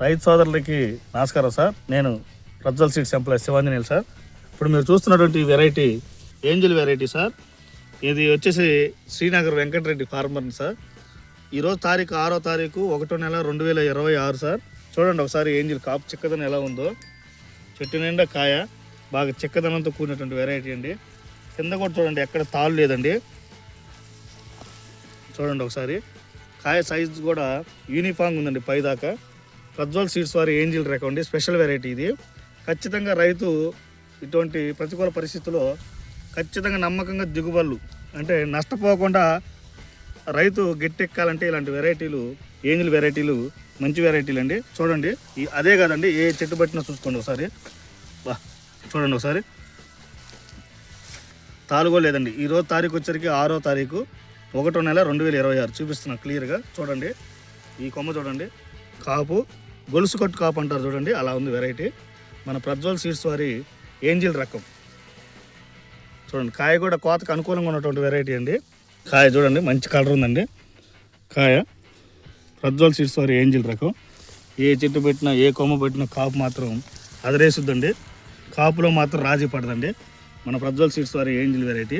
రైతు సోదరులకి నమస్కారం సార్. నేను Prajwal seeds employee Sivanjaneyulu sir. ఇప్పుడు మీరు చూస్తున్నటువంటి వెరైటీ ఏంజిల్ వెరైటీ సార్. ఇది వచ్చేసి శ్రీనగర్ వెంకటరెడ్డి ఫార్మర్ని సార్. ఈరోజు తారీఖు 6వ తారీఖు 1వ నెల 2026 సార్. చూడండి ఒకసారి ఏంజిల్ కాపు చిక్కదనం ఎలా ఉందో. చెట్టు నిండా కాయ బాగా చిక్కదనంతో కూడినటువంటి వెరైటీ అండి. కింద కూడా చూడండి ఎక్కడ తాళ్ళు లేదండి. చూడండి ఒకసారి కాయ సైజు కూడా యూనిఫామ్ ఉందండి పైదాకా. ప్రజ్వల్ సీడ్స్ వారి ఏంజిల్ రకం అండి, స్పెషల్ వెరైటీ ఇది. ఖచ్చితంగా రైతు ఇటువంటి ప్రతికూల పరిస్థితుల్లో ఖచ్చితంగా నమ్మకంగా దిగుబడులు అంటే నష్టపోకుండా రైతు గట్టెక్కాలంటే ఇలాంటి వెరైటీలు ఏంజిల్ వెరైటీలు మంచి వెరైటీలు అండి. చూడండి అదే కాదండి, ఏ చెట్టు పట్టినా చూసుకోండి ఒకసారి. చూడండి ఒకసారి తాలుగో లేదండి. ఈరోజు తారీఖు వచ్చరికి 6వ తారీఖు 1వ నెల 2026 చూపిస్తున్నాను క్లియర్గా. చూడండి ఈ కొమ్మ చూడండి, కాపు గొలుసు కట్టు కాపు అంటారు చూడండి, అలా ఉంది వెరైటీ. మన ప్రజ్వల్ సీడ్స్ వారి ఏంజిల్ రకం. చూడండి కాయ కూడా కోతకు అనుకూలంగా ఉన్నటువంటి వెరైటీ అండి. కాయ చూడండి మంచి కలర్ ఉందండి. కాయ ప్రజ్వల్ సీడ్స్ వారి ఏంజిల్ రకం. ఏ చెట్టు పెట్టినా ఏ కొమ్మ పెట్టినా కాపు మాత్రం అదరేసుద్దండి. కాపులో మాత్రం రాజీ పడదండి మన ప్రజ్వల్ సీడ్స్ వారి ఏంజిల్ వెరైటీ.